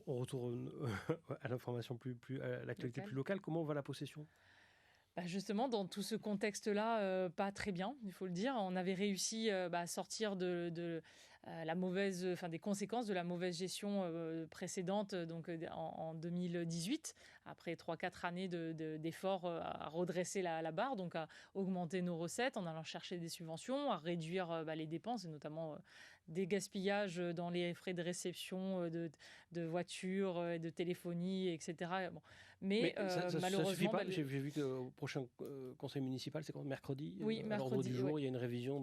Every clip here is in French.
On retourne à l'information à l'actualité Local. plus locale. Comment va la possession? Bah, justement, dans tout ce contexte-là, pas très bien, il faut le dire. On avait réussi, à sortir la mauvaise enfin des conséquences de la mauvaise gestion, précédente, donc en 2018. Après 3-4 années d'efforts, à redresser la barre, donc à augmenter nos recettes en allant chercher des subventions, à réduire, les dépenses et notamment, des gaspillages, dans les frais de réception, de voitures, et de téléphonie et cetera. Bon, mais Mais ça suffit malheureusement, pas? le J'ai vu qu'au prochain, conseil municipal, c'est quand? Mercredi, oui, à l'ordre du mercredi, ouais. jour, il y a une révision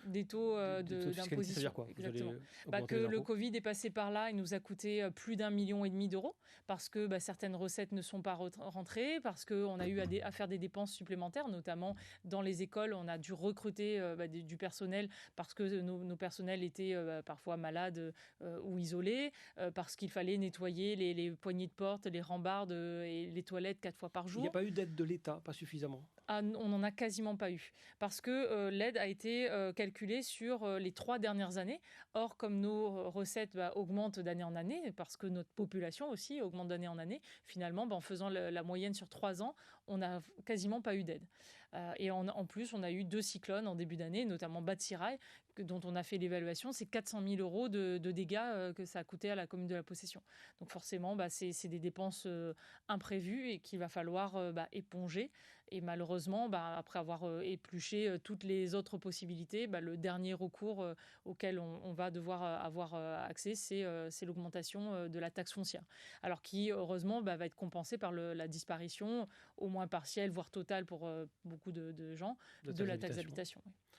Des taux, des taux de fiscalité. Ça veut d'imposition, dire quoi? Vous exactement. allez Que augmenter les le impôts? Covid est passé par là, il nous a coûté, plus d'1,5 million d'euros parce que, certaines recettes ne sont pas rentrées, parce qu'on a eu à faire des dépenses supplémentaires, notamment dans les écoles. On a dû recruter, du personnel parce que nos personnels étaient, parfois malades, ou isolés, parce qu'il fallait nettoyer les poignées de porte, les rambardes, et les toilettes 4 fois par Il n'y a jour. pas eu d'aide de l'État, pas suffisamment? Ah, on n'en a quasiment pas eu parce que, l'aide a été, calculée sur, les 3 dernières années. Or, comme nos recettes, augmentent d'année en année, parce que notre population aussi augmente d'année en année, finalement, en faisant la moyenne sur 3 ans, on n'a quasiment pas eu d'aide. Et en plus, on a eu 2 cyclones en début d'année, notamment Batsirai, dont on a fait l'évaluation. C'est 400 000 euros de dégâts, que ça a coûté à la commune de la Possession. Donc forcément, c'est des dépenses, imprévues et qu'il va falloir, éponger. Et malheureusement, après avoir, épluché, toutes les autres possibilités, le dernier recours, auquel on va devoir, avoir, accès, c'est l'augmentation, de la taxe foncière. Alors qui, heureusement, va être compensée par la disparition, au moins partielle, voire totale pour, beaucoup de gens, De de taxe la taxe d'habitation. d'habitation. Oui.